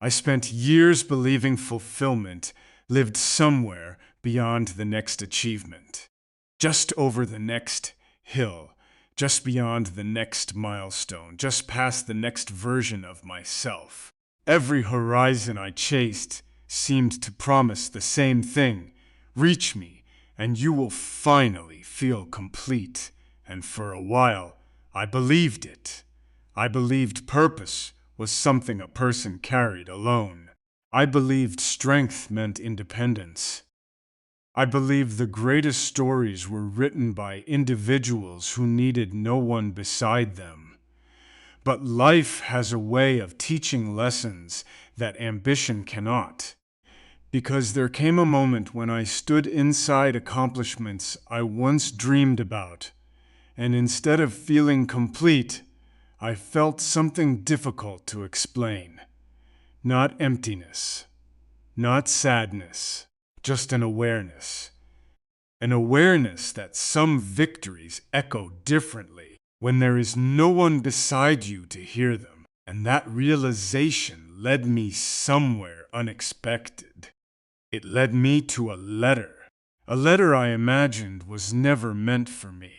I spent years believing fulfillment lived somewhere beyond the next achievement, just over the next hill, just beyond the next milestone, just past the next version of myself. Every horizon I chased seemed to promise the same thing: reach me, and you will finally feel complete. And for a while, I believed it. I believed purpose was something a person carried alone. I believed strength meant independence. I believed the greatest stories were written by individuals who needed no one beside them. But life has a way of teaching lessons that ambition cannot. Because there came a moment when I stood inside accomplishments I once dreamed about, and instead of feeling complete, I felt something difficult to explain. Not emptiness, not sadness, just an awareness. An awareness that some victories echo differently when there is no one beside you to hear them. And that realization led me somewhere unexpected. It led me to a letter I imagined was never meant for me.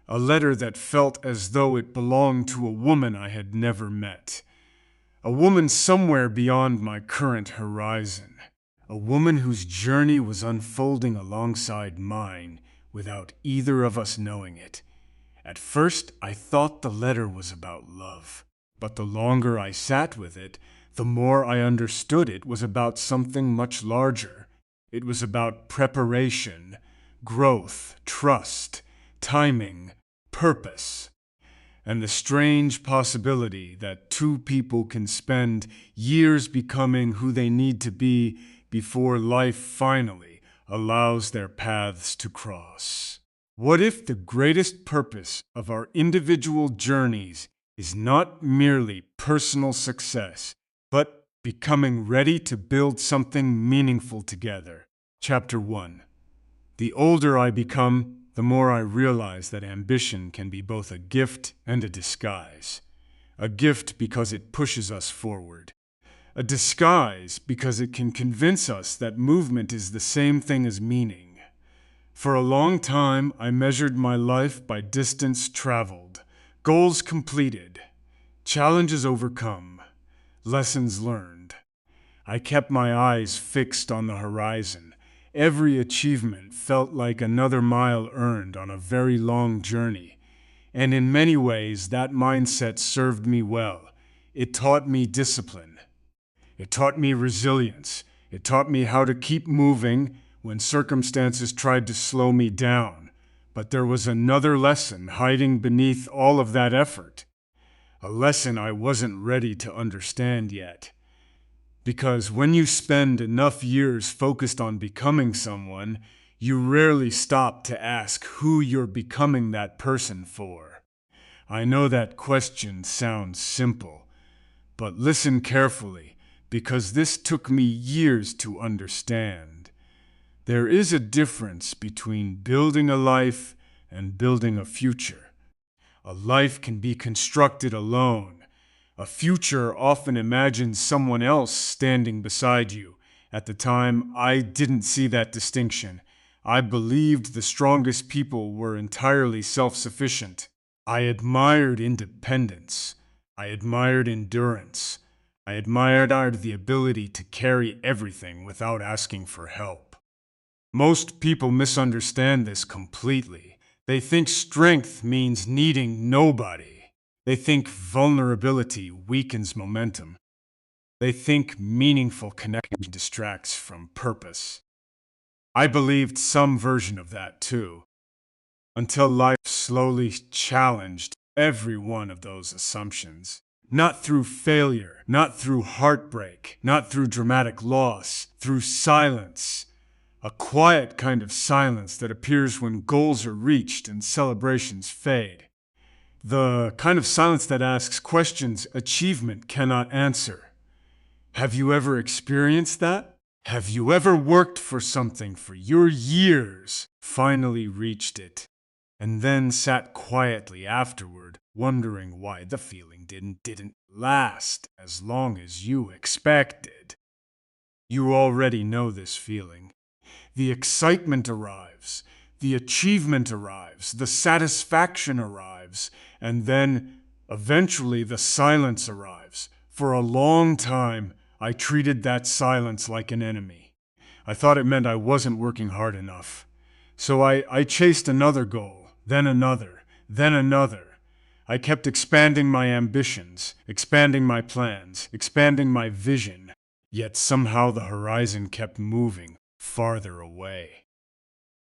A letter that felt as though it belonged to a woman I had never met. A woman somewhere beyond my current horizon. A woman whose journey was unfolding alongside mine without either of us knowing it. At first, I thought the letter was about love. But the longer I sat with it, the more I understood it was about something much larger. It was about preparation, growth, trust, timing, purpose, and the strange possibility that two people can spend years becoming who they need to be before life finally allows their paths to cross. What if the greatest purpose of our individual journeys is not merely personal success, but becoming ready to build something meaningful together? Chapter 1. The older I become, the more I realize that ambition can be both a gift and a disguise. A gift because it pushes us forward. A disguise because it can convince us that movement is the same thing as meaning. For a long time, I measured my life by distance traveled, goals completed, challenges overcome, lessons learned. I kept my eyes fixed on the horizon. Every achievement felt like another mile earned on a very long journey. And in many ways, that mindset served me well. It taught me discipline. It taught me resilience. It taught me how to keep moving when circumstances tried to slow me down. But there was another lesson hiding beneath all of that effort. A lesson I wasn't ready to understand yet. Because when you spend enough years focused on becoming someone, you rarely stop to ask who you're becoming that person for. I know that question sounds simple, but listen carefully, because this took me years to understand. There is a difference between building a life and building a future. A life can be constructed alone. A future often imagines someone else standing beside you. At the time, I didn't see that distinction. I believed the strongest people were entirely self-sufficient. I admired independence. I admired endurance. I admired the ability to carry everything without asking for help. Most people misunderstand this completely. They think strength means needing nobody. They think vulnerability weakens momentum. They think meaningful connection distracts from purpose. I believed some version of that too, until life slowly challenged every one of those assumptions. Not through failure, not through heartbreak, not through dramatic loss, through silence. A quiet kind of silence that appears when goals are reached and celebrations fade. The kind of silence that asks questions achievement cannot answer. Have you ever experienced that? Have you ever worked for something for your years, finally reached it, and then sat quietly afterward, wondering why the feeling didn't last as long as you expected. You already know this feeling. The excitement arrives, the achievement arrives, the satisfaction arrives, and then eventually the silence arrives. For a long time, I treated that silence like an enemy. I thought it meant I wasn't working hard enough. So I chased another goal, then another, then another. I kept expanding my ambitions, expanding my plans, expanding my vision. Yet somehow the horizon kept moving farther away.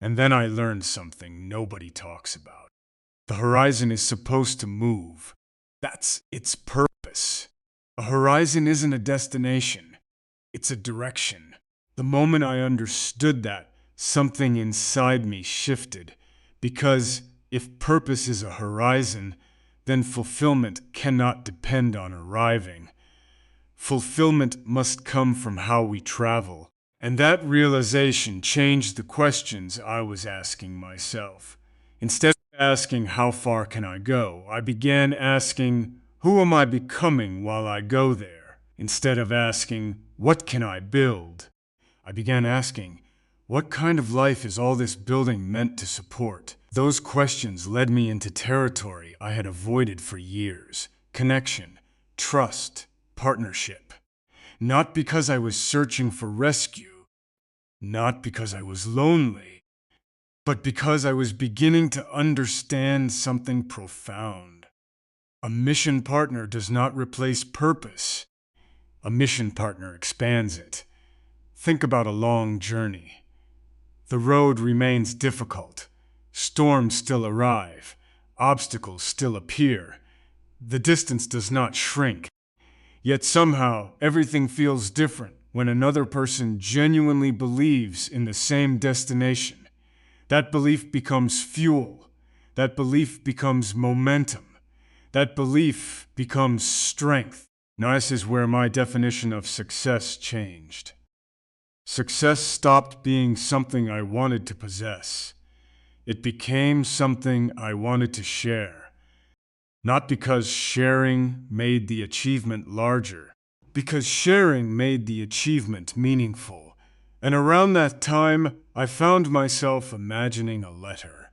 And then I learned something nobody talks about. The horizon is supposed to move. That's its purpose. A horizon isn't a destination. It's a direction. The moment I understood that, something inside me shifted. Because if purpose is a horizon, then fulfillment cannot depend on arriving. Fulfillment must come from how we travel. And that realization changed the questions I was asking myself. Instead of asking, how far can I go, I began asking, who am I becoming while I go there? Instead of asking, what can I build? I began asking, what kind of life is all this building meant to support? Those questions led me into territory I had avoided for years. Connection, trust, partnership. Not because I was searching for rescue, not because I was lonely, but because I was beginning to understand something profound. A mission partner does not replace purpose. A mission partner expands it. Think about a long journey. The road remains difficult. Storms still arrive. Obstacles still appear. The distance does not shrink. Yet somehow, everything feels different when another person genuinely believes in the same destination. That belief becomes fuel. That belief becomes momentum. That belief becomes strength. Now, this is where my definition of success changed. Success stopped being something I wanted to possess. It became something I wanted to share. Not because sharing made the achievement larger, because sharing made the achievement meaningful. And around that time, I found myself imagining a letter.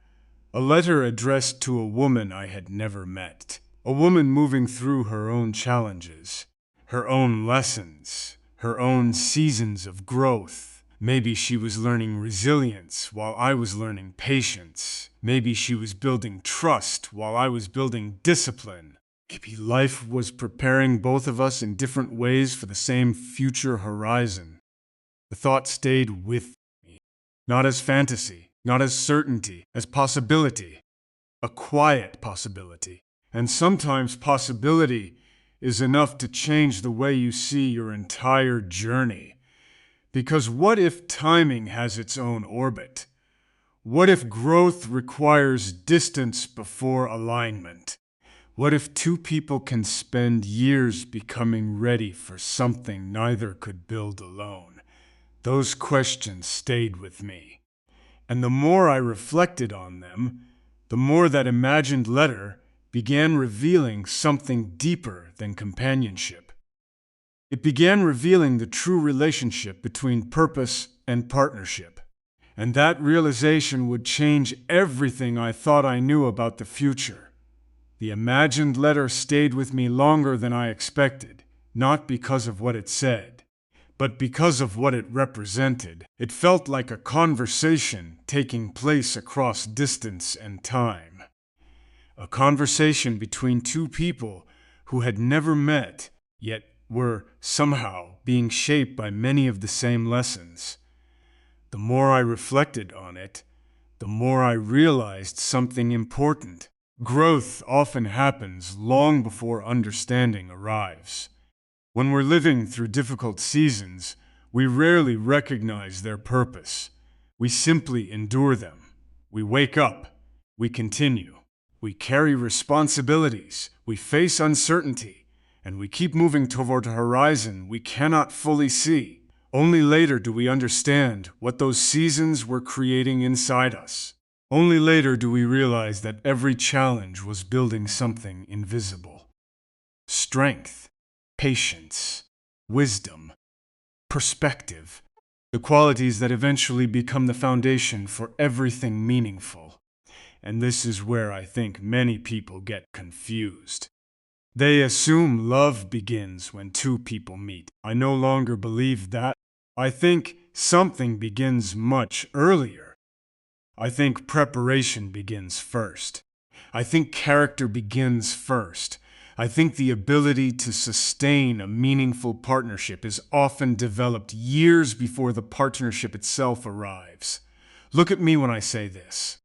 A letter addressed to a woman I had never met. A woman moving through her own challenges, her own lessons, her own seasons of growth. Maybe she was learning resilience while I was learning patience. Maybe she was building trust while I was building discipline. Maybe life was preparing both of us in different ways for the same future horizon. The thought stayed with me, not as fantasy, not as certainty, as possibility. A quiet possibility. And sometimes possibility is enough to change the way you see your entire journey. Because what if timing has its own orbit? What if growth requires distance before alignment? What if two people can spend years becoming ready for something neither could build alone? Those questions stayed with me. And the more I reflected on them, the more that imagined letter began revealing something deeper than companionship. It began revealing the true relationship between purpose and partnership. And that realization would change everything I thought I knew about the future. The imagined letter stayed with me longer than I expected, not because of what it said, but because of what it represented. It felt like a conversation taking place across distance and time. A conversation between two people who had never met, yet were somehow being shaped by many of the same lessons. The more I reflected on it, the more I realized something important. Growth often happens long before understanding arrives. When we're living through difficult seasons, we rarely recognize their purpose. We simply endure them. We wake up. We continue. We carry responsibilities. We face uncertainty. And we keep moving toward a horizon we cannot fully see. Only later do we understand what those seasons were creating inside us. Only later do we realize that every challenge was building something invisible. Strength, patience, wisdom, perspective, the qualities that eventually become the foundation for everything meaningful. And this is where I think many people get confused. They assume love begins when two people meet. I no longer believe that. I think something begins much earlier. I think preparation begins first. I think character begins first. I think the ability to sustain a meaningful partnership is often developed years before the partnership itself arrives. Look at me when I say this.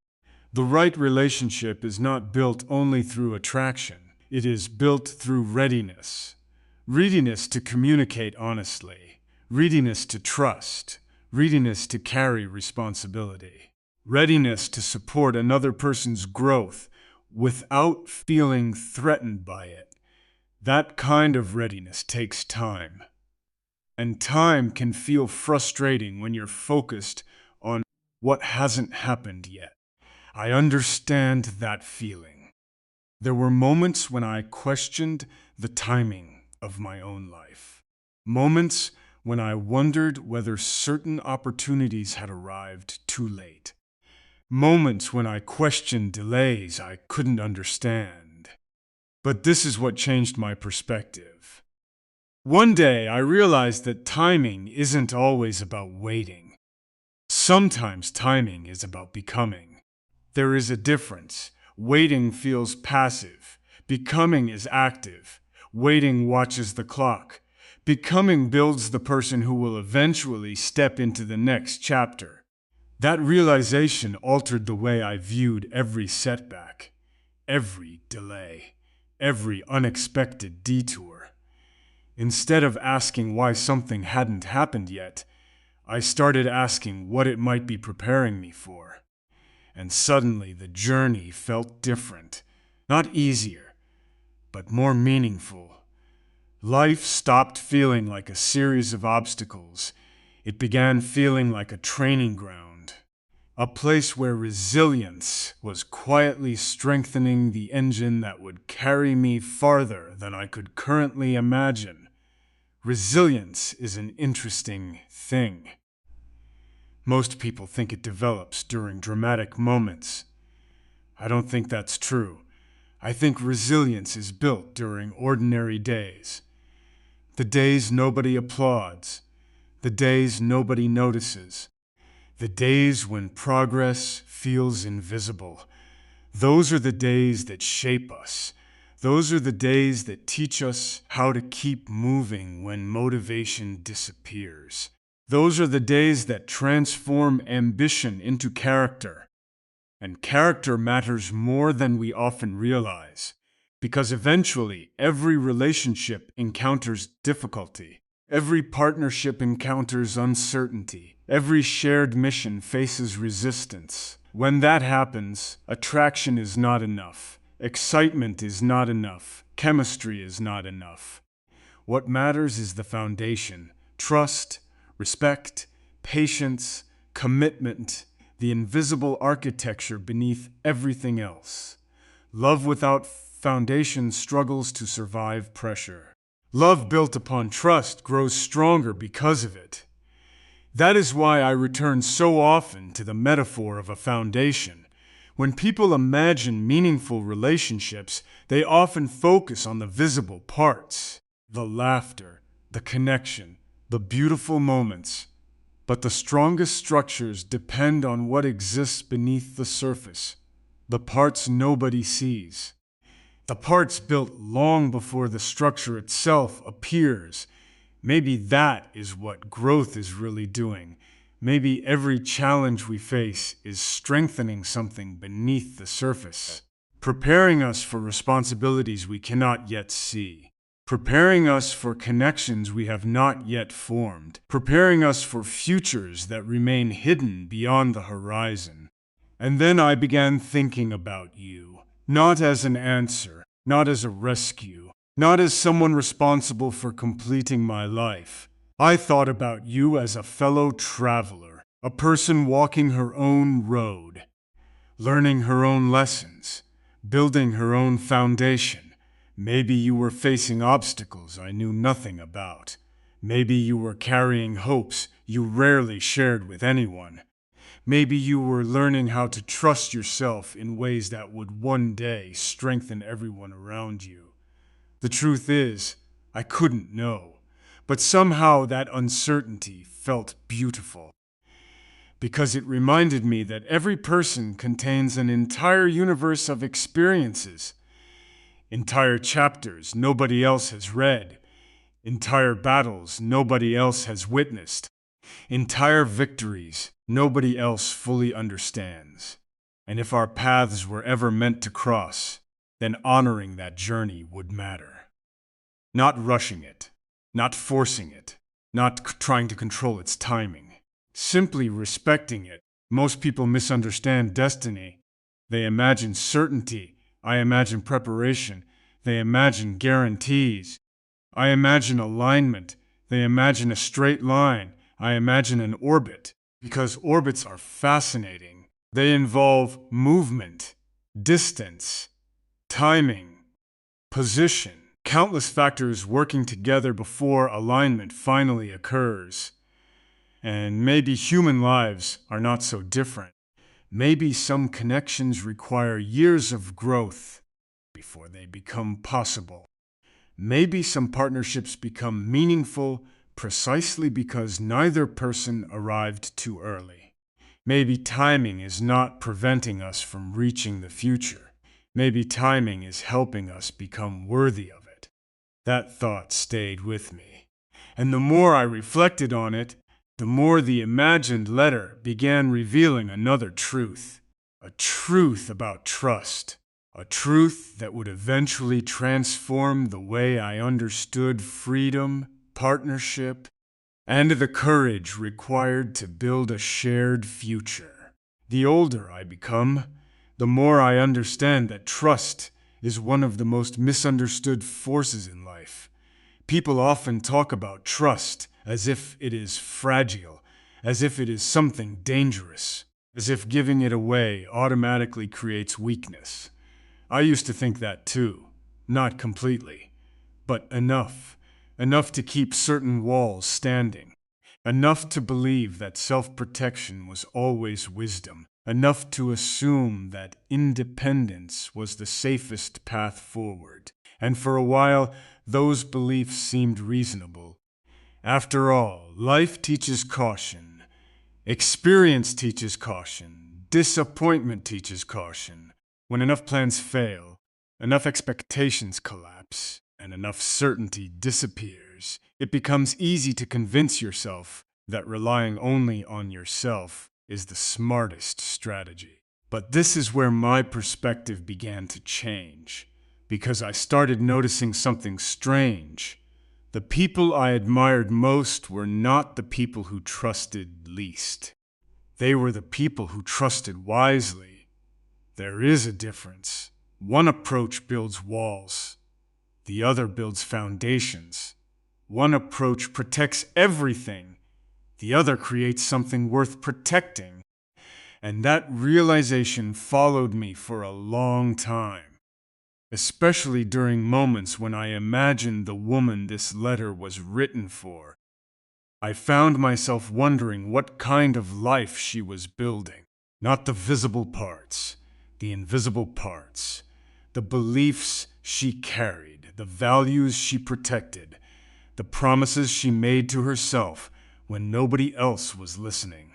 The right relationship is not built only through attraction. It is built through readiness. Readiness to communicate honestly. Readiness to trust. Readiness to carry responsibility. Readiness to support another person's growth without feeling threatened by it. That kind of readiness takes time. And time can feel frustrating when you're focused on what hasn't happened yet. I understand that feeling. There were moments when I questioned the timing of my own life. Moments when I wondered whether certain opportunities had arrived too late. Moments when I questioned delays I couldn't understand. But this is what changed my perspective. One day I realized that timing isn't always about waiting. Sometimes timing is about becoming. There is a difference. Waiting feels passive. Becoming is active. Waiting watches the clock. Becoming builds the person who will eventually step into the next chapter. That realization altered the way I viewed every setback, every delay, every unexpected detour. Instead of asking why something hadn't happened yet, I started asking what it might be preparing me for. And suddenly the journey felt different. Not easier, but more meaningful. Life stopped feeling like a series of obstacles. It began feeling like a training ground. A place where resilience was quietly strengthening the engine that would carry me farther than I could currently imagine. Resilience is an interesting thing. Most people think it develops during dramatic moments. I don't think that's true. I think resilience is built during ordinary days. The days nobody applauds. The days nobody notices. The days when progress feels invisible. Those are the days that shape us. Those are the days that teach us how to keep moving when motivation disappears. Those are the days that transform ambition into character. And character matters more than we often realize, because eventually every relationship encounters difficulty. Every partnership encounters uncertainty. Every shared mission faces resistance. When that happens, attraction is not enough. Excitement is not enough. Chemistry is not enough. What matters is the foundation: trust, respect, patience, commitment, the invisible architecture beneath everything else. Love without foundation struggles to survive pressure. Love built upon trust grows stronger because of it. That is why I return so often to the metaphor of a foundation. When people imagine meaningful relationships, they often focus on the visible parts, the laughter, the connection, the beautiful moments. But the strongest structures depend on what exists beneath the surface, the parts nobody sees. The parts built long before the structure itself appears. Maybe that is what growth is really doing. Maybe every challenge we face is strengthening something beneath the surface, preparing us for responsibilities we cannot yet see, preparing us for connections we have not yet formed, preparing us for futures that remain hidden beyond the horizon. And then I began thinking about you, not as an answer, not as a rescue, not as someone responsible for completing my life. I thought about you as a fellow traveler, a person walking her own road. learning her own lessons, building her own foundation. Maybe you were facing obstacles I knew nothing about. Maybe you were carrying hopes you rarely shared with anyone. Maybe you were learning how to trust yourself in ways that would one day strengthen everyone around you. The truth is, I couldn't know, but somehow that uncertainty felt beautiful, because it reminded me that every person contains an entire universe of experiences, entire chapters nobody else has read, entire battles nobody else has witnessed, entire victories nobody else fully understands. And if our paths were ever meant to cross, then honoring that journey would matter. Not rushing it, not forcing it, not trying to control its timing. Simply respecting it. Most people misunderstand destiny. They imagine certainty. I imagine preparation. They imagine guarantees. I imagine alignment. They imagine a straight line. I imagine an orbit. Because orbits are fascinating. They involve movement, distance, timing, position, countless factors working together before alignment finally occurs. And maybe human lives are not so different. Maybe some connections require years of growth before they become possible. Maybe some partnerships become meaningful precisely because neither person arrived too early. Maybe timing is not preventing us from reaching the future. Maybe timing is helping us become worthy of it. That thought stayed with me. And the more I reflected on it, the more the imagined letter began revealing another truth. A truth about trust. A truth that would eventually transform the way I understood freedom, partnership, and the courage required to build a shared future. The older I become, the more I understand that trust is one of the most misunderstood forces in life. People often talk about trust as if it is fragile, as if it is something dangerous, as if giving it away automatically creates weakness. I used to think that too. Not completely, but enough. Enough to keep certain walls standing. Enough to believe that self-protection was always wisdom. Enough to assume that independence was the safest path forward. And for a while, those beliefs seemed reasonable. After all, life teaches caution. Experience teaches caution. Disappointment teaches caution. When enough plans fail, enough expectations collapse, and enough certainty disappears, it becomes easy to convince yourself that relying only on yourself is the smartest strategy. But this is where my perspective began to change, because I started noticing something strange. The people I admired most were not the people who trusted least. They were the people who trusted wisely. There is a difference. One approach builds walls. The other builds foundations. One approach protects everything. The other creates something worth protecting. And that realization followed me for a long time, especially during moments when I imagined the woman this letter was written for. I found myself wondering what kind of life she was building. Not the visible parts, the invisible parts, the beliefs she carried, the values she protected, the promises she made to herself when nobody else was listening.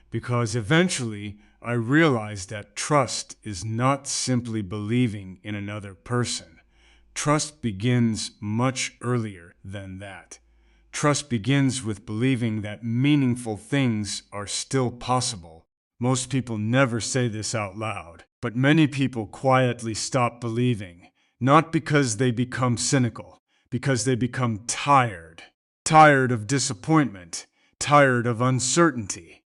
Because eventually I realized that trust is not simply believing in another person. Trust begins much earlier than that. Trust begins with believing that meaningful things are still possible. Most people never say this out loud, but many people quietly stop believing, not because they become cynical, because they become tired. Tired of disappointment, tired of uncertainty,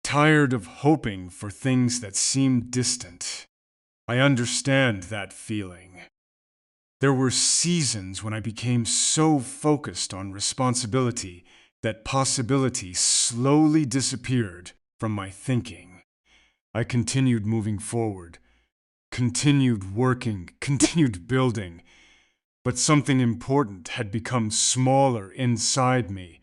tired of hoping for things that seem distant. I understand that feeling. There were seasons when I became so focused on responsibility that possibility slowly disappeared from my thinking. I continued moving forward, continued working, continued building, but something important had become smaller inside me.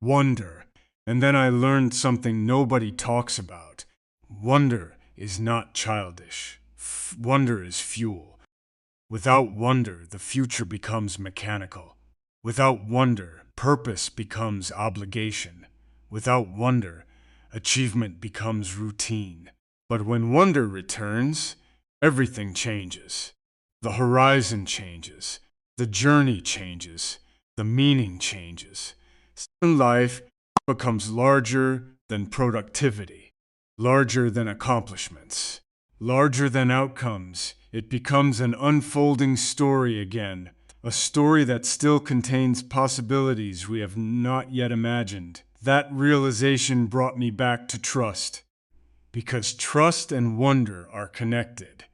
Wonder. And then I learned something nobody talks about. Wonder is not childish. Wonder is fuel. Without wonder, the future becomes mechanical. Without wonder, purpose becomes obligation. Without wonder, achievement becomes routine. But when wonder returns, everything changes. The horizon changes. The journey changes. The meaning changes. Life becomes larger than productivity, larger than accomplishments, larger than outcomes. It becomes an unfolding story again, a story that still contains possibilities we have not yet imagined. That realization brought me back to trust, because trust and wonder are connected.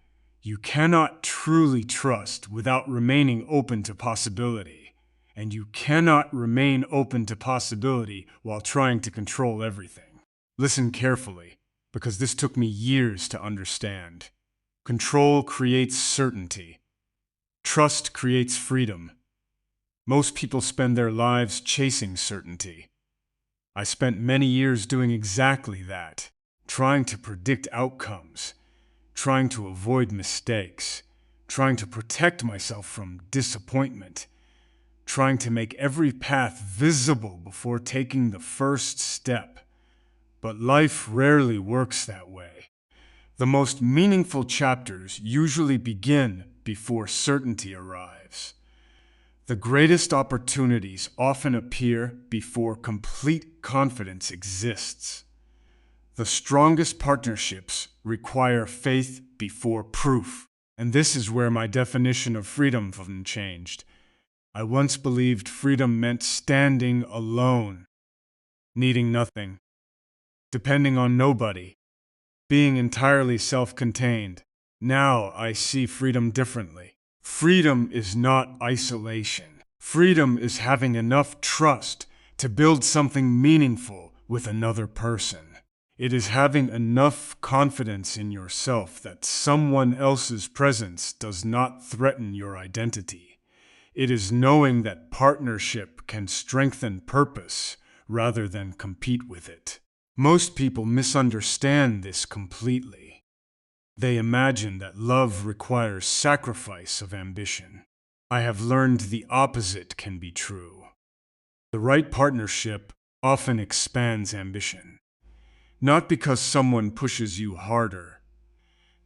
You cannot truly trust without remaining open to possibility, and you cannot remain open to possibility while trying to control everything. Listen carefully, because this took me years to understand. Control creates certainty. Trust creates freedom. Most people spend their lives chasing certainty. I spent many years doing exactly that, trying to predict outcomes, trying to avoid mistakes, trying to protect myself from disappointment, trying to make every path visible before taking the first step. But life rarely works that way. The most meaningful chapters usually begin before certainty arrives. The greatest opportunities often appear before complete confidence exists. The strongest partnerships require faith before proof. And this is where my definition of freedom changed. I once believed freedom meant standing alone, needing nothing, depending on nobody, being entirely self-contained. Now I see freedom differently. Freedom is not isolation. Freedom is having enough trust to build something meaningful with another person. It is having enough confidence in yourself that someone else's presence does not threaten your identity. It is knowing that partnership can strengthen purpose rather than compete with it. Most people misunderstand this completely. They imagine that love requires sacrifice of ambition. I have learned the opposite can be true. The right partnership often expands ambition. Not because someone pushes you harder,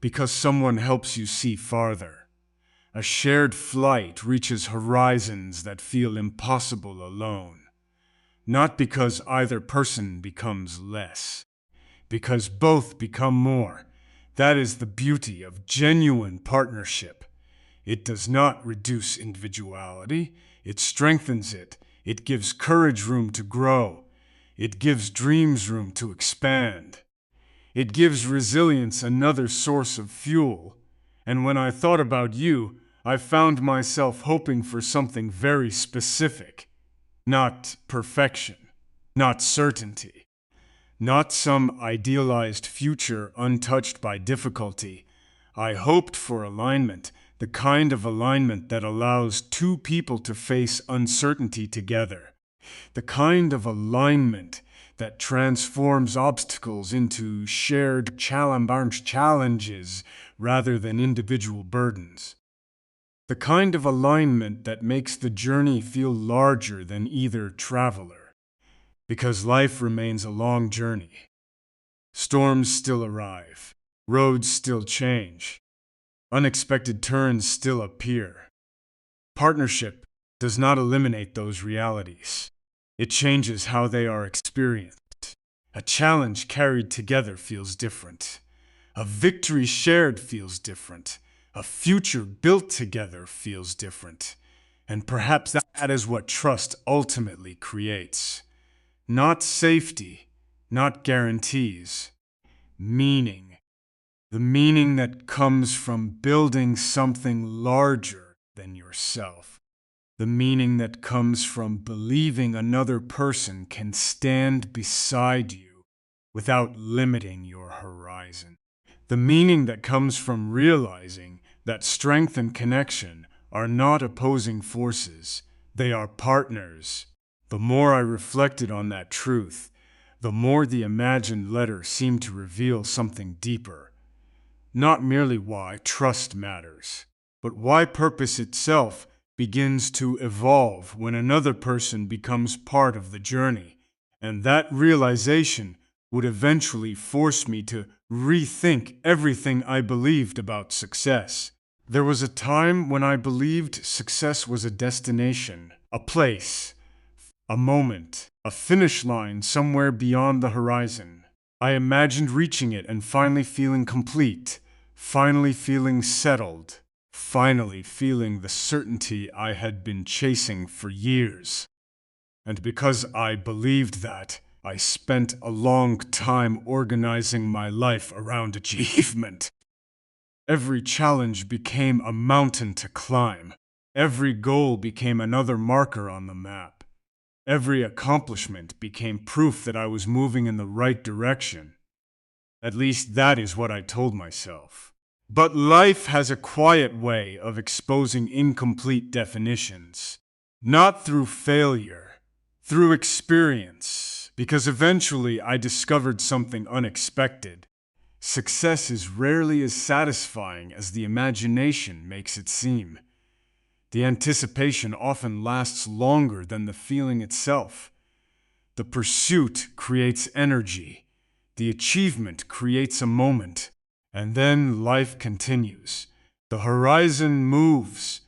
because someone helps you see farther. A shared flight reaches horizons that feel impossible alone. Not because either person becomes less, because both become more. That is the beauty of genuine partnership. It does not reduce individuality, it strengthens it. It gives courage room to grow. It gives dreams room to expand. It gives resilience another source of fuel. And when I thought about you, I found myself hoping for something very specific. Not perfection, not certainty, not some idealized future untouched by difficulty. I hoped for alignment, the kind of alignment that allows two people to face uncertainty together. The kind of alignment that transforms obstacles into shared challenges rather than individual burdens. The kind of alignment that makes the journey feel larger than either traveler. Because life remains a long journey. Storms still arrive. Roads still change. Unexpected turns still appear. Partnership does not eliminate those realities. It changes how they are experienced. A challenge carried together feels different. A victory shared feels different. A future built together feels different. And perhaps that is what trust ultimately creates. Not safety, not guarantees. Meaning. The meaning that comes from building something larger than yourself. The meaning that comes from believing another person can stand beside you without limiting your horizon. The meaning that comes from realizing that strength and connection are not opposing forces, they are partners. The more I reflected on that truth, the more the imagined letter seemed to reveal something deeper. Not merely why trust matters, but why purpose itself begins to evolve when another person becomes part of the journey. And that realization would eventually force me to rethink everything I believed about success. There was a time when I believed success was a destination, a place, a moment, a finish line somewhere beyond the horizon. I imagined reaching it and finally feeling complete, finally feeling settled, finally feeling the certainty I had been chasing for years. And because I believed that, I spent a long time organizing my life around achievement. Every challenge became a mountain to climb. Every goal became another marker on the map. Every accomplishment became proof that I was moving in the right direction. At least that is what I told myself. But life has a quiet way of exposing incomplete definitions. Not through failure, through experience, because eventually I discovered something unexpected. Success is rarely as satisfying as the imagination makes it seem. The anticipation often lasts longer than the feeling itself. The pursuit creates energy. The achievement creates a moment. And then life continues. The horizon moves.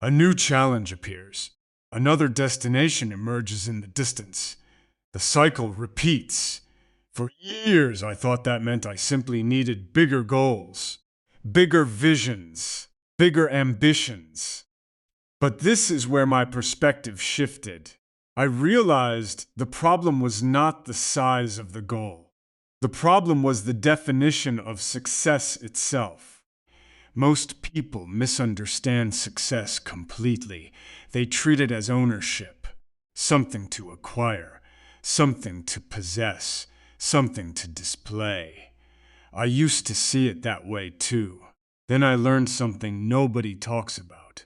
A new challenge appears. Another destination emerges in the distance. The cycle repeats. For years, I thought that meant I simply needed bigger goals, bigger visions, bigger ambitions. But this is where my perspective shifted. I realized the problem was not the size of the goal. The problem was the definition of success itself. Most people misunderstand success completely. They treat it as ownership, something to acquire, something to possess, something to display. I used to see it that way too. Then I learned something nobody talks about.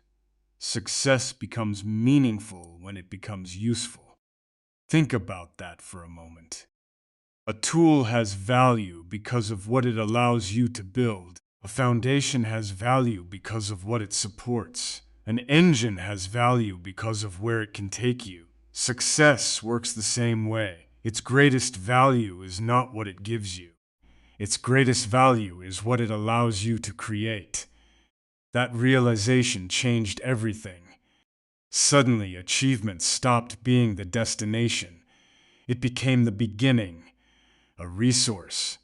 Success becomes meaningful when it becomes useful. Think about that for a moment. A tool has value because of what it allows you to build. A foundation has value because of what it supports. An engine has value because of where it can take you. Success works the same way. Its greatest value is not what it gives you. Its greatest value is what it allows you to create. That realization changed everything. Suddenly, achievement stopped being the destination. It became the beginning, a resource,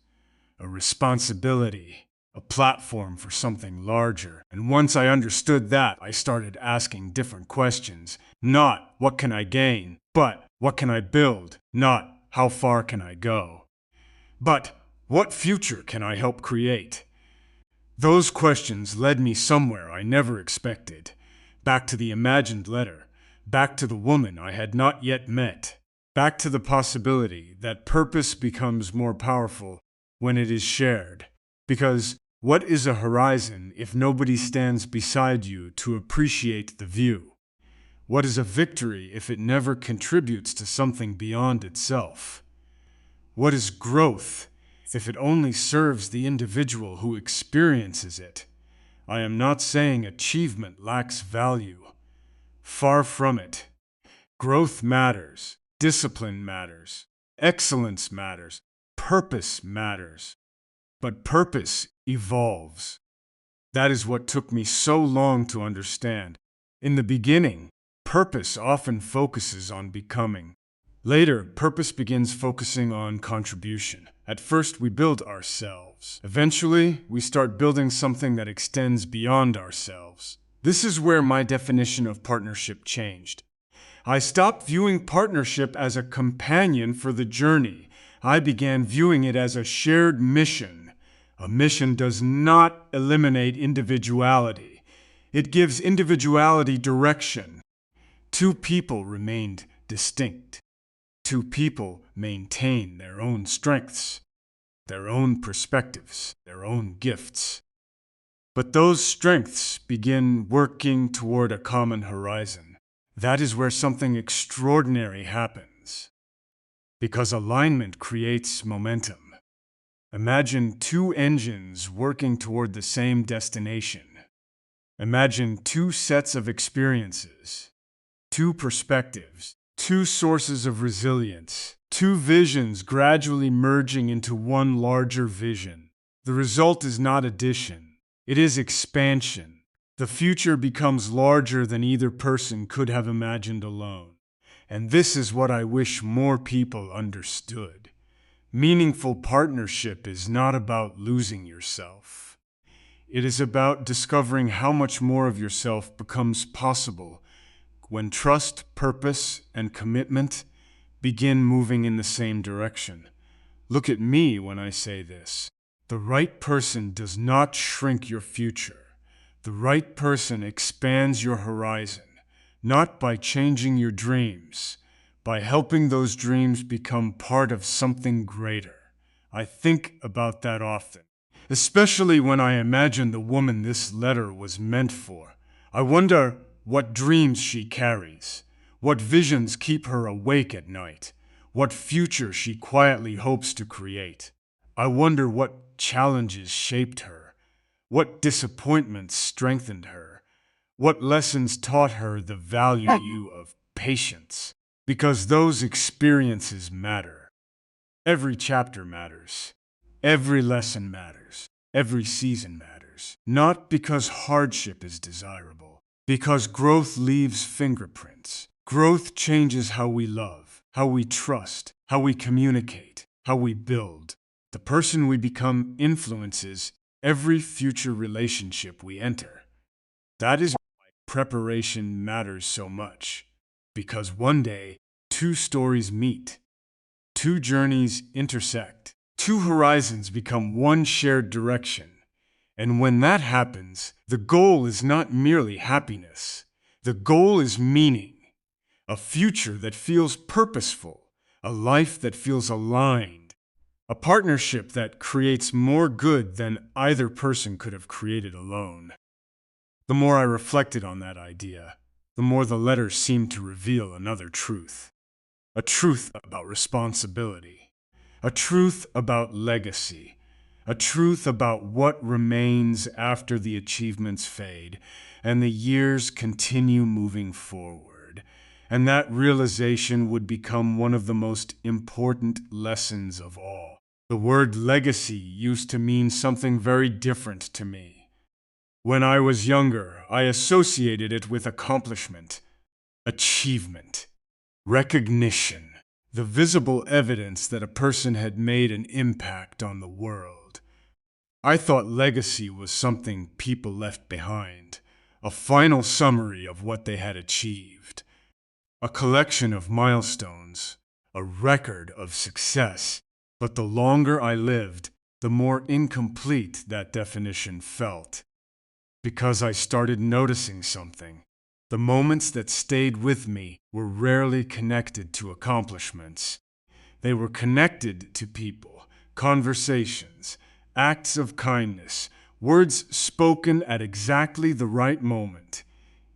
a responsibility, a platform for something larger. And once I understood that, I started asking different questions. Not, what can I gain? But, what can I build? Not, how far can I go? But, what future can I help create? Those questions led me somewhere I never expected. Back to the imagined letter. Back to the woman I had not yet met. Back to the possibility that purpose becomes more powerful when it is shared. Because what is a horizon if nobody stands beside you to appreciate the view? What is a victory if it never contributes to something beyond itself? What is growth if it only serves the individual who experiences it? I am not saying achievement lacks value. Far from it. Growth matters. Discipline matters. Excellence matters. Purpose matters. But purpose evolves. That is what took me so long to understand. In the beginning, purpose often focuses on becoming. Later, purpose begins focusing on contribution. At first, we build ourselves. Eventually, we start building something that extends beyond ourselves. This is where my definition of partnership changed. I stopped viewing partnership as a companion for the journey. I began viewing it as a shared mission. A mission does not eliminate individuality. It gives individuality direction. Two people remained distinct. Two people maintain their own strengths. their own perspectives, their own gifts. But those strengths begin working toward a common horizon. That is where something extraordinary happens. Because alignment creates momentum. Imagine two engines working toward the same destination. Imagine two sets of experiences, two perspectives, two sources of resilience, two visions gradually merging into one larger vision. The result is not addition, it is expansion. The future becomes larger than either person could have imagined alone. And this is what I wish more people understood. Meaningful partnership is not about losing yourself. It is about discovering how much more of yourself becomes possible when trust, purpose, and commitment begin moving in the same direction. Look at me when I say this. The right person does not shrink your future. The right person expands your horizon, not by changing your dreams, by helping those dreams become part of something greater. I think about that often, especially when I imagine the woman this letter was meant for. I wonder what dreams she carries, what visions keep her awake at night, what future she quietly hopes to create. I wonder what challenges shaped her, what disappointments strengthened her, what lessons taught her the value of patience, because those experiences matter. Every chapter matters. Every lesson matters. Every season matters. Not because hardship is desirable, because growth leaves fingerprints. Growth changes how we love, how we trust, how we communicate, how we build. The person we become influences every future relationship we enter. That is why preparation matters so much, because one day, two stories meet, two journeys intersect, two horizons become one shared direction. And when that happens, the goal is not merely happiness. The goal is meaning, a future that feels purposeful, a life that feels aligned, a partnership that creates more good than either person could have created alone. The more I reflected on that idea, the more the letter seemed to reveal another truth. A truth about responsibility. A truth about legacy. A truth about what remains after the achievements fade and the years continue moving forward. And that realization would become one of the most important lessons of all. The word legacy used to mean something very different to me. When I was younger, I associated it with accomplishment, achievement, recognition, the visible evidence that a person had made an impact on the world. I thought legacy was something people left behind, a final summary of what they had achieved, a collection of milestones, a record of success. But the longer I lived, the more incomplete that definition felt. Because I started noticing something. The moments that stayed with me were rarely connected to accomplishments. They were connected to people, conversations, acts of kindness, words spoken at exactly the right moment,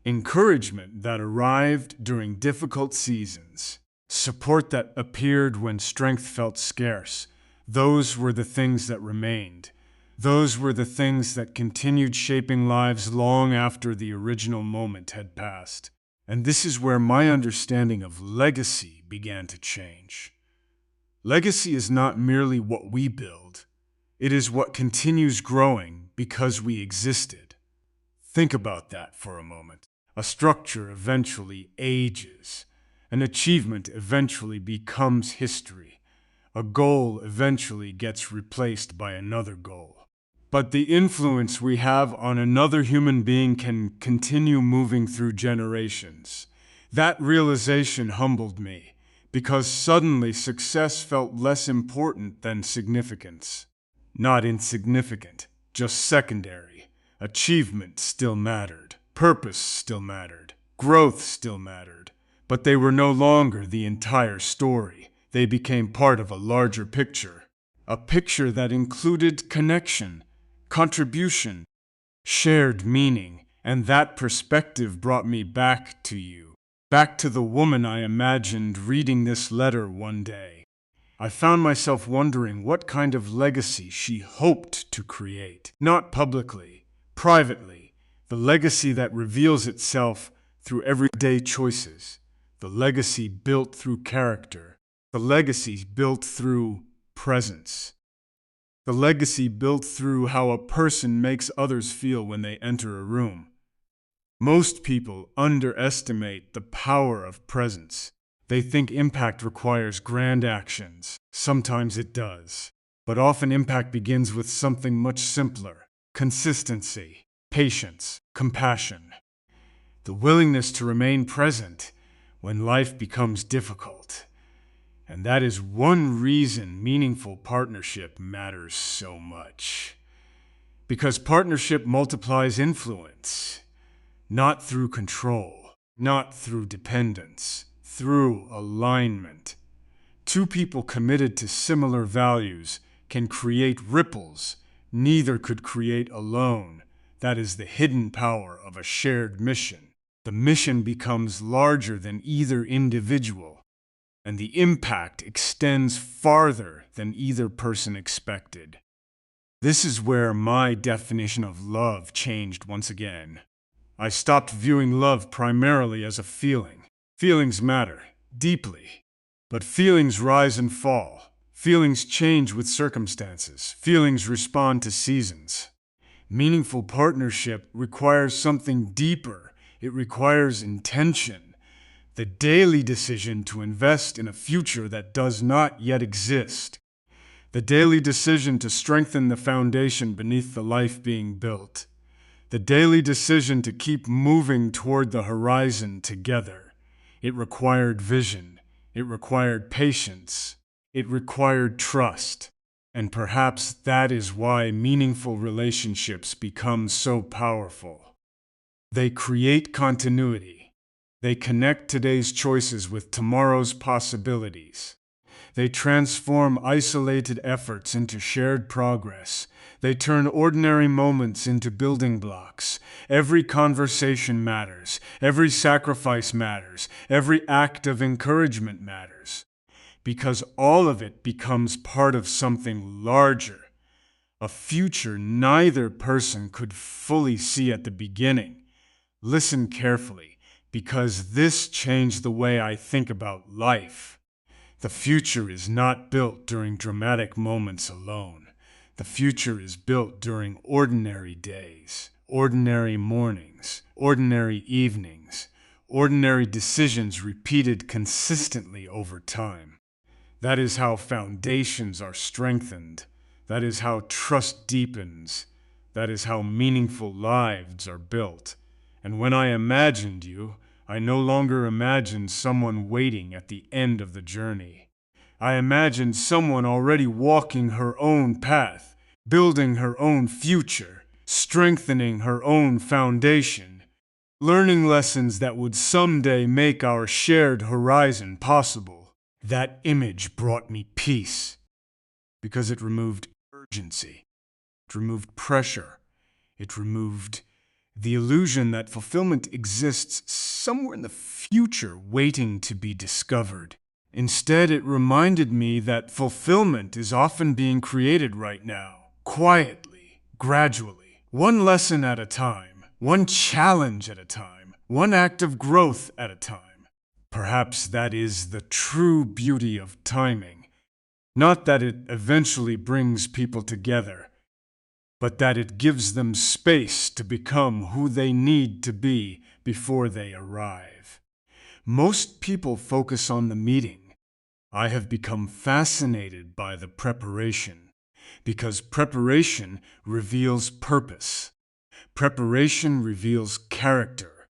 encouragement that arrived during difficult seasons, support that appeared when strength felt scarce. Those were the things that remained. Those were the things that continued shaping lives long after the original moment had passed. And this is where my understanding of legacy began to change. Legacy is not merely what we build. It is what continues growing because we existed. Think about that for a moment. A structure eventually ages. An achievement eventually becomes history. A goal eventually gets replaced by another goal. But the influence we have on another human being can continue moving through generations. That realization humbled me, because suddenly success felt less important than significance. Not insignificant, just secondary. Achievement still mattered. Purpose still mattered. Growth still mattered. But they were no longer the entire story. They became part of a larger picture. A picture that included connection, contribution, shared meaning, and that perspective brought me back to you, back to the woman I imagined reading this letter one day. I found myself wondering what kind of legacy she hoped to create, not publicly, privately, the legacy that reveals itself through everyday choices, the legacy built through character, the legacy built through presence. The legacy built through how a person makes others feel when they enter a room. Most people underestimate the power of presence. They think impact requires grand actions. Sometimes it does. But often impact begins with something much simpler: consistency, patience, compassion. The willingness to remain present when life becomes difficult. And that is one reason meaningful partnership matters so much. Because partnership multiplies influence, not through control, not through dependence, through alignment. Two people committed to similar values can create ripples neither could create alone. That is the hidden power of a shared mission. The mission becomes larger than either individual, and the impact extends farther than either person expected. This is where my definition of love changed once again. I stopped viewing love primarily as a feeling. Feelings matter, deeply. But feelings rise and fall. Feelings change with circumstances. Feelings respond to seasons. Meaningful partnership requires something deeper. It requires intention. The daily decision to invest in a future that does not yet exist. The daily decision to strengthen the foundation beneath the life being built. The daily decision to keep moving toward the horizon together. It required vision. It required patience. It required trust. And perhaps that is why meaningful relationships become so powerful. They create continuity. They connect today's choices with tomorrow's possibilities. They transform isolated efforts into shared progress. They turn ordinary moments into building blocks. Every conversation matters. Every sacrifice matters. Every act of encouragement matters. Because all of it becomes part of something larger. A future neither person could fully see at the beginning. Listen carefully. Because this changed the way I think about life. The future is not built during dramatic moments alone. The future is built during ordinary days, ordinary mornings, ordinary evenings, ordinary decisions repeated consistently over time. That is how foundations are strengthened. That is how trust deepens. That is how meaningful lives are built. And when I imagined you, I no longer imagined someone waiting at the end of the journey. I imagined someone already walking her own path, building her own future, strengthening her own foundation, learning lessons that would someday make our shared horizon possible. That image brought me peace, because it removed urgency, it removed pressure, it removed the illusion that fulfillment exists somewhere in the future waiting to be discovered. Instead, it reminded me that fulfillment is often being created right now, quietly, gradually, one lesson at a time, one challenge at a time, one act of growth at a time. Perhaps that is the true beauty of timing. Not that it eventually brings people together, but that it gives them space to become who they need to be before they arrive. Most people focus on the meeting. I have become fascinated by the preparation, because preparation reveals purpose. Preparation reveals character.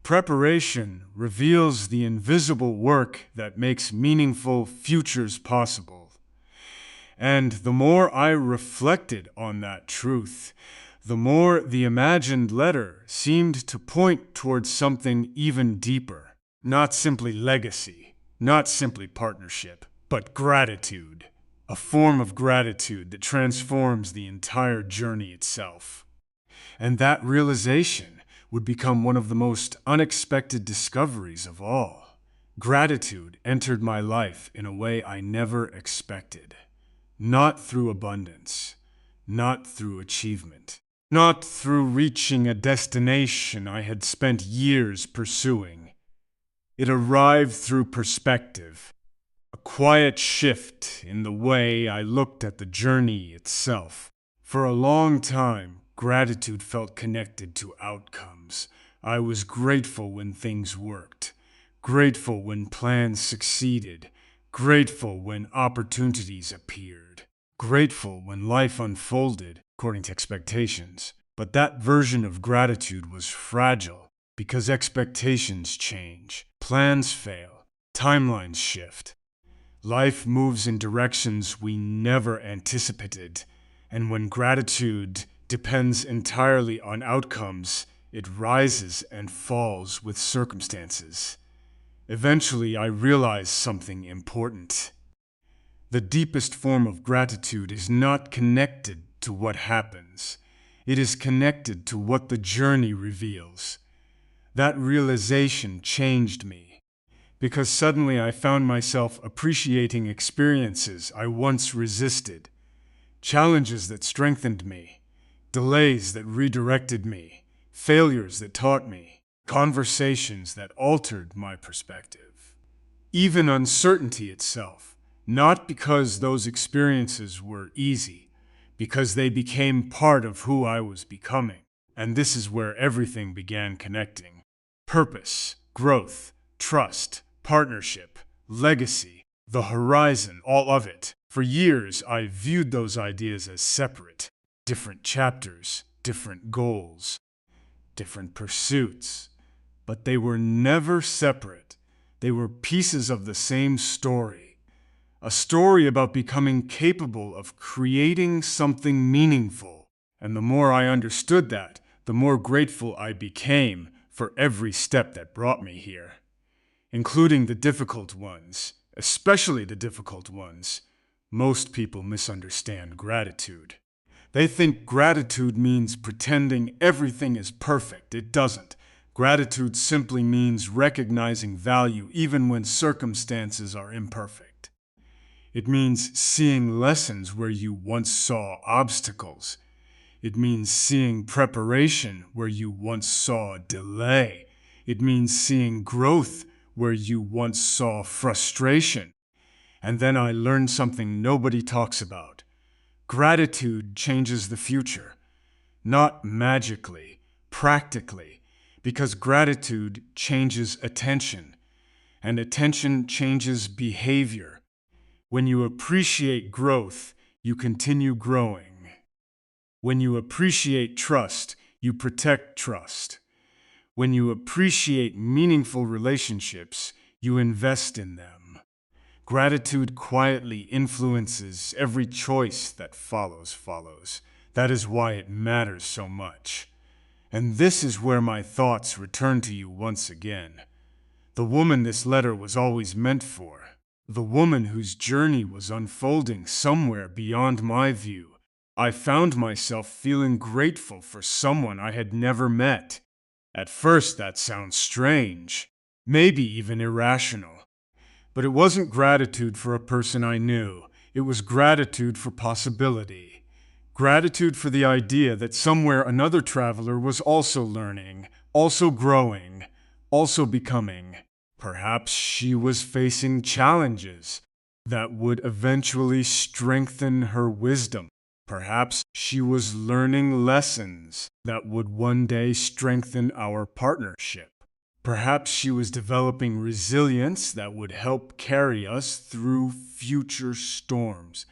Preparation reveals the invisible work that makes meaningful futures possible. And the more I reflected on that truth, the more the imagined letter seemed to point towards something even deeper. Not simply legacy, not simply partnership, but gratitude. a form of gratitude that transforms the entire journey itself. And that realization would become one of the most unexpected discoveries of all. Gratitude entered my life in a way I never expected. Not through abundance, not through achievement, not through reaching a destination I had spent years pursuing. It arrived through perspective, a quiet shift in the way I looked at the journey itself. For a long time, gratitude felt connected to outcomes. I was grateful when things worked, grateful when plans succeeded, grateful when opportunities appeared, grateful when life unfolded according to expectations. But that version of gratitude was fragile because expectations change, plans fail, timelines shift. Life moves in directions we never anticipated, and when gratitude depends entirely on outcomes, it rises and falls with circumstances. Eventually, I realized something important. The deepest form of gratitude is not connected to what happens. It is connected to what the journey reveals. That realization changed me, because suddenly I found myself appreciating experiences I once resisted, challenges that strengthened me, delays that redirected me, failures that taught me, conversations that altered my perspective. Even uncertainty itself, not because those experiences were easy, because they became part of who I was becoming. And this is where everything began connecting. Purpose, growth, trust, partnership, legacy, the horizon, all of it. For years, I viewed those ideas as separate, different chapters, different goals, different pursuits. But they were never separate. They were pieces of the same story. A story about becoming capable of creating something meaningful. And the more I understood that, the more grateful I became for every step that brought me here, including the difficult ones, especially the difficult ones. Most people misunderstand gratitude. They think gratitude means pretending everything is perfect. It doesn't. Gratitude simply means recognizing value even when circumstances are imperfect. It means seeing lessons where you once saw obstacles. It means seeing preparation where you once saw delay. It means seeing growth where you once saw frustration. And then I learned something nobody talks about. Gratitude changes the future. Not magically, practically, because gratitude changes attention, and attention changes behavior. When you appreciate growth, you continue growing. When you appreciate trust, you protect trust. When you appreciate meaningful relationships, you invest in them. Gratitude quietly influences every choice that follows. That is why it matters so much. And this is where my thoughts return to you once again. The woman this letter was always meant for. The woman whose journey was unfolding somewhere beyond my view. I found myself feeling grateful for someone I had never met. At first, that sounds strange, maybe even irrational. But it wasn't gratitude for a person I knew. It was gratitude for possibility. Gratitude for the idea that somewhere another traveler was also learning, also growing, also becoming. Perhaps she was facing challenges that would eventually strengthen her wisdom. Perhaps she was learning lessons that would one day strengthen our partnership. Perhaps she was developing resilience that would help carry us through future storms.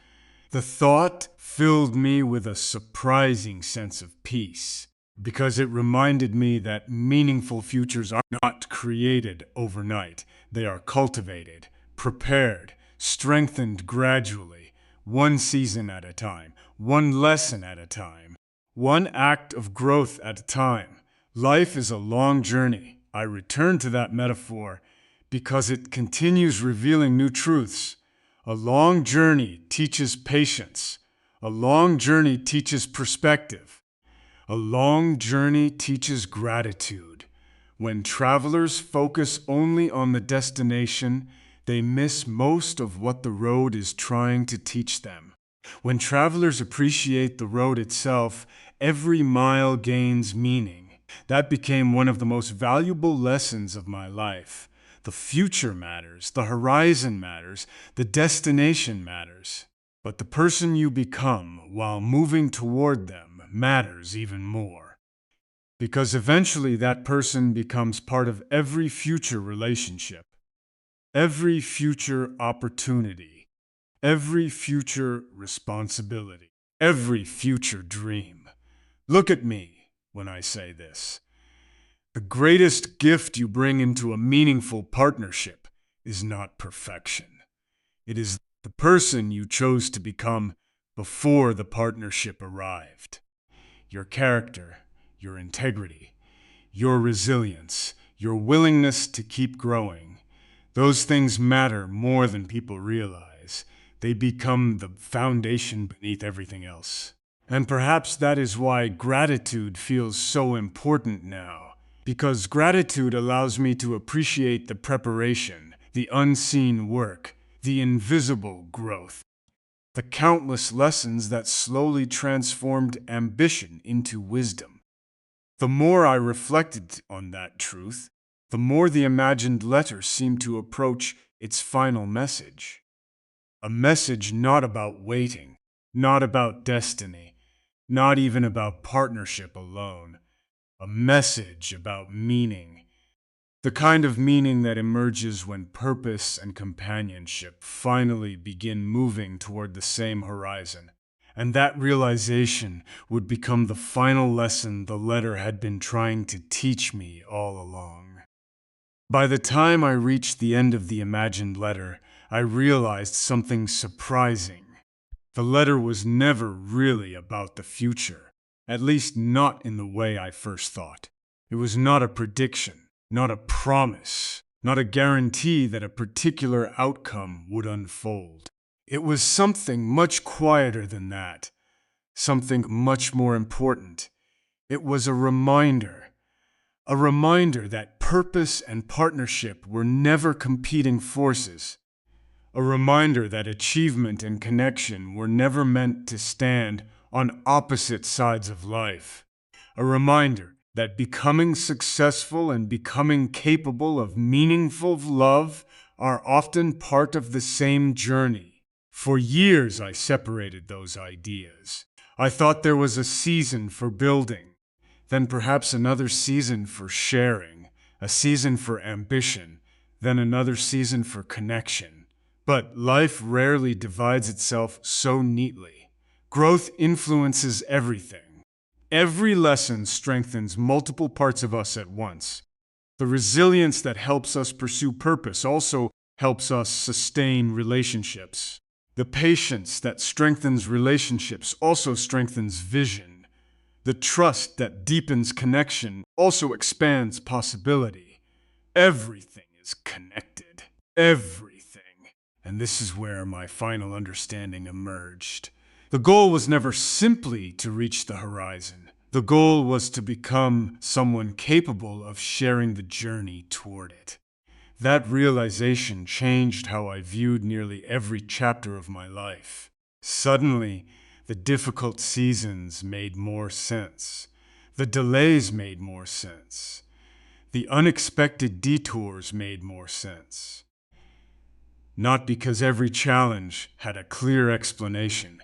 The thought filled me with a surprising sense of peace, because it reminded me that meaningful futures are not created overnight. They are cultivated, prepared, strengthened gradually, one season at a time, one lesson at a time, one act of growth at a time. Life is a long journey. I return to that metaphor because it continues revealing new truths. A long journey teaches patience. A long journey teaches perspective. A long journey teaches gratitude. When travelers focus only on the destination, they miss most of what the road is trying to teach them. When travelers appreciate the road itself, every mile gains meaning. That became one of the most valuable lessons of my life. The future matters, the horizon matters, the destination matters. But the person you become while moving toward them matters even more. Because eventually that person becomes part of every future relationship, every future opportunity, every future responsibility, every future dream. Look at me when I say this. The greatest gift you bring into a meaningful partnership is not perfection. It is the person you chose to become before the partnership arrived. Your character, your integrity, your resilience, your willingness to keep growing. Those things matter more than people realize. They become the foundation beneath everything else. And perhaps that is why gratitude feels so important now. Because gratitude allows me to appreciate the preparation, the unseen work, the invisible growth, the countless lessons that slowly transformed ambition into wisdom. The more I reflected on that truth, the more the imagined letter seemed to approach its final message. A message not about waiting, not about destiny, not even about partnership alone. A message about meaning. The kind of meaning that emerges when purpose and companionship finally begin moving toward the same horizon. And that realization would become the final lesson the letter had been trying to teach me all along. By the time I reached the end of the imagined letter, I realized something surprising. The letter was never really about the future, at least not in the way I first thought. It was not a prediction, not a promise, not a guarantee that a particular outcome would unfold. It was something much quieter than that, something much more important. It was a reminder that purpose and partnership were never competing forces. A reminder that achievement and connection were never meant to stand on opposite sides of life. A reminder that becoming successful and becoming capable of meaningful love are often part of the same journey. For years I separated those ideas. I thought there was a season for building, then perhaps another season for sharing, a season for ambition, then another season for connection. But life rarely divides itself so neatly. Growth influences everything. Every lesson strengthens multiple parts of us at once. The resilience that helps us pursue purpose also helps us sustain relationships. The patience that strengthens relationships also strengthens vision. The trust that deepens connection also expands possibility. Everything is connected. Everything. And this is where my final understanding emerged. The goal was never simply to reach the horizon. The goal was to become someone capable of sharing the journey toward it. That realization changed how I viewed nearly every chapter of my life. Suddenly, the difficult seasons made more sense. The delays made more sense. The unexpected detours made more sense. Not because every challenge had a clear explanation,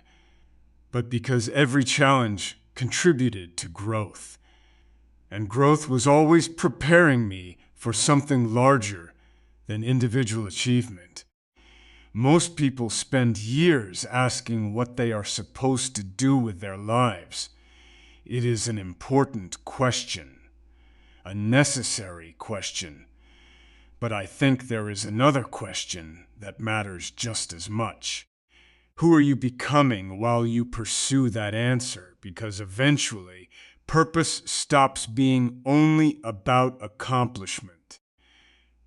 but because every challenge contributed to growth. And growth was always preparing me for something larger than individual achievement. Most people spend years asking what they are supposed to do with their lives. It is an important question, a necessary question. But I think there is another question that matters just as much. Who are you becoming while you pursue that answer? Because eventually, purpose stops being only about accomplishment.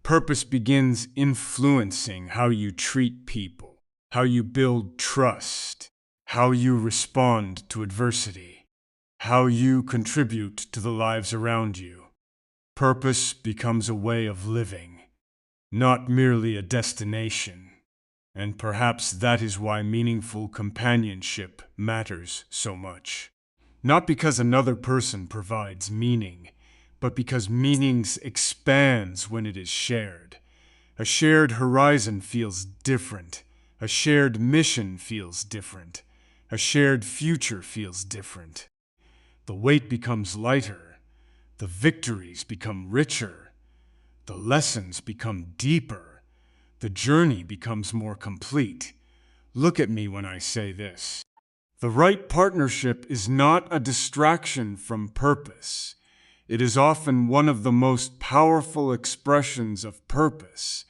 Purpose begins influencing how you treat people, how you build trust, how you respond to adversity, how you contribute to the lives around you. Purpose becomes a way of living, not merely a destination. And perhaps that is why meaningful companionship matters so much. Not because another person provides meaning, but because meaning expands when it is shared. A shared horizon feels different. A shared mission feels different. A shared future feels different. The weight becomes lighter. The victories become richer. The lessons become deeper. The journey becomes more complete. Look at me when I say this. The right partnership is not a distraction from purpose. It is often one of the most powerful expressions of purpose.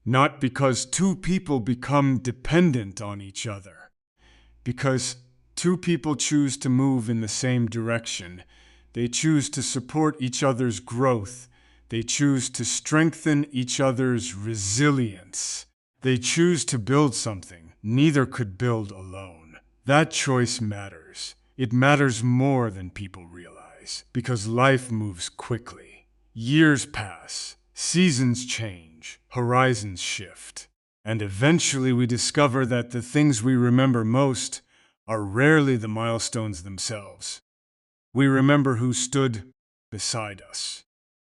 Not because two people become dependent on each other, because two people choose to move in the same direction. They choose to support each other's growth. They choose to strengthen each other's resilience. They choose to build something neither could build alone. That choice matters. It matters more than people realize, because life moves quickly. Years pass. Seasons change, horizons shift, and eventually we discover that the things we remember most are rarely the milestones themselves. We remember who stood beside us,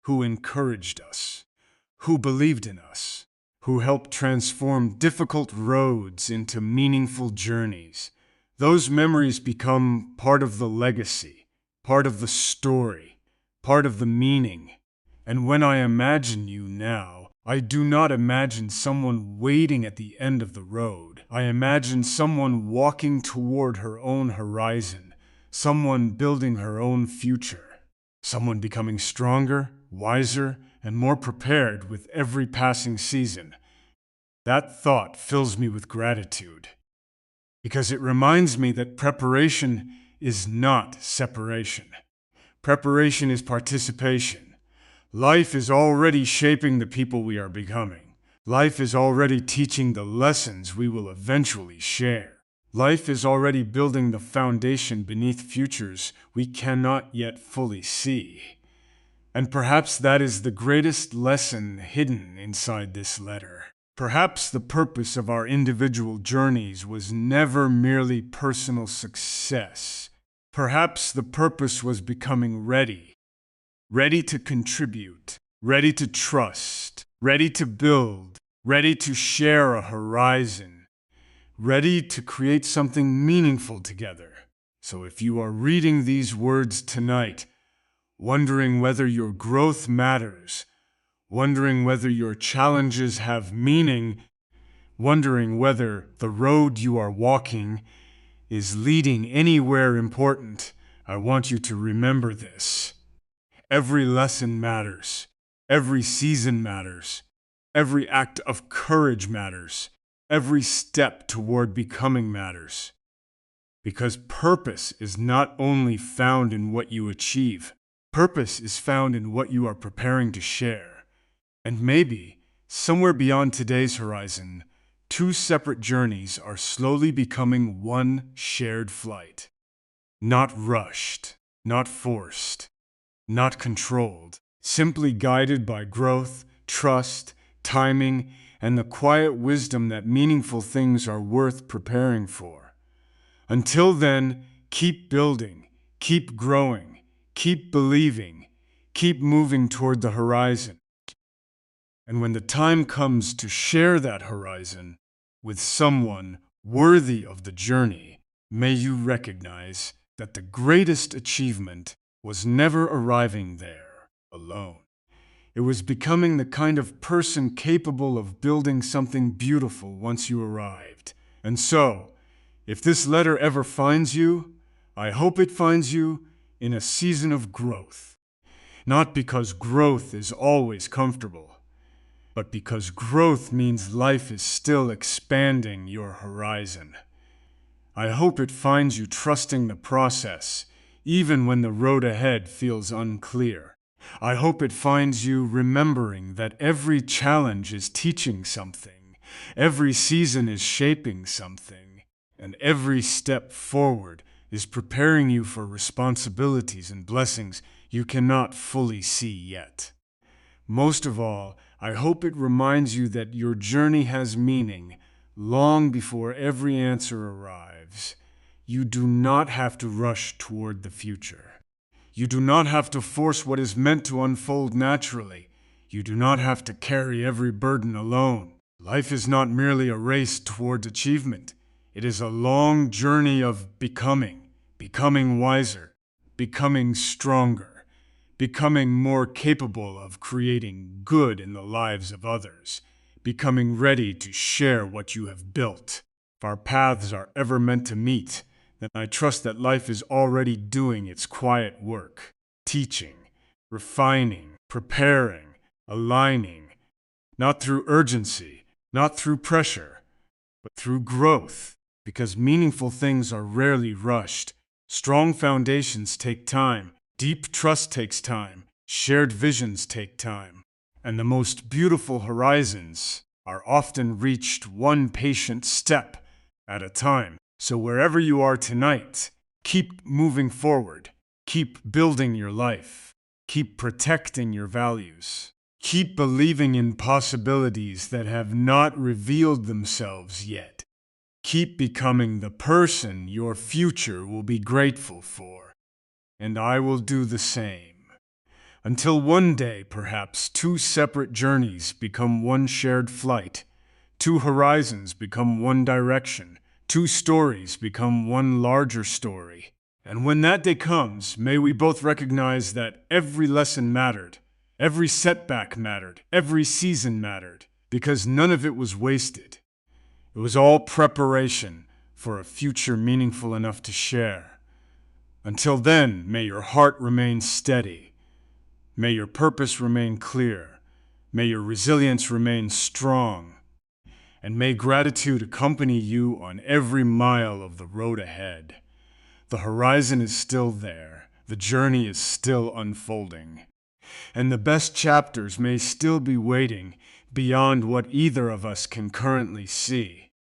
who encouraged us, who believed in us, who helped transform difficult roads into meaningful journeys. Those memories become part of the legacy, part of the story, part of the meaning. And when I imagine you now, I do not imagine someone waiting at the end of the road. I imagine someone walking toward her own horizon, someone building her own future, someone becoming stronger, wiser, and more prepared with every passing season. That thought fills me with gratitude, because it reminds me that preparation is not separation. Preparation is participation. Life is already shaping the people we are becoming. Life is already teaching the lessons we will eventually share. Life is already building the foundation beneath futures we cannot yet fully see. And perhaps that is the greatest lesson hidden inside this letter. Perhaps the purpose of our individual journeys was never merely personal success. Perhaps the purpose was becoming ready to contribute, ready to trust, ready to build, ready to share a horizon, ready to create something meaningful together. So if you are reading these words tonight, wondering whether your growth matters, wondering whether your challenges have meaning, wondering whether the road you are walking is leading anywhere important, I want you to remember this. Every lesson matters. Every season matters. Every act of courage matters. Every step toward becoming matters. Because purpose is not only found in what you achieve. Purpose is found in what you are preparing to share. And maybe, somewhere beyond today's horizon, two separate journeys are slowly becoming one shared flight. Not rushed, not forced, not controlled, simply guided by growth, trust, timing, and the quiet wisdom that meaningful things are worth preparing for. Until then, keep building, keep growing, keep believing, keep moving toward the horizon. And when the time comes to share that horizon with someone worthy of the journey, may you recognize that the greatest achievement was never arriving there alone. It was becoming the kind of person capable of building something beautiful once you arrived. And so, if this letter ever finds you, I hope it finds you in a season of growth. Not because growth is always comfortable, but because growth means life is still expanding your horizon. I hope it finds you trusting the process, even when the road ahead feels unclear. I hope it finds you remembering that every challenge is teaching something, Every season is shaping something, and every step forward is preparing you for responsibilities and blessings you cannot fully see yet. Most of all, I hope it reminds you that your journey has meaning long before every answer arrives. You do not have to rush toward the future. You do not have to force what is meant to unfold naturally. You do not have to carry every burden alone. Life is not merely a race toward achievement. It is a long journey of becoming wiser, becoming stronger, becoming more capable of creating good in the lives of others, becoming ready to share what you have built. If our paths are ever meant to meet, then I trust that life is already doing its quiet work, teaching, refining, preparing, aligning, not through urgency, not through pressure, but through growth, because meaningful things are rarely rushed. Strong foundations take time, deep trust takes time, shared visions take time, and the most beautiful horizons are often reached one patient step at a time. So wherever you are tonight, keep moving forward, keep building your life, keep protecting your values. Keep believing in possibilities that have not revealed themselves yet. Keep becoming the person your future will be grateful for. And I will do the same. Until one day, perhaps, two separate journeys become one shared flight. Two horizons become one direction. Two stories become one larger story. And when that day comes, may we both recognize that every lesson mattered. Every setback mattered. Every season mattered. Because none of it was wasted. It was all preparation for a future meaningful enough to share. Until then, may your heart remain steady. May your purpose remain clear. May your resilience remain strong. And may gratitude accompany you on every mile of the road ahead. The horizon is still there. The journey is still unfolding. And the best chapters may still be waiting beyond what either of us can currently see.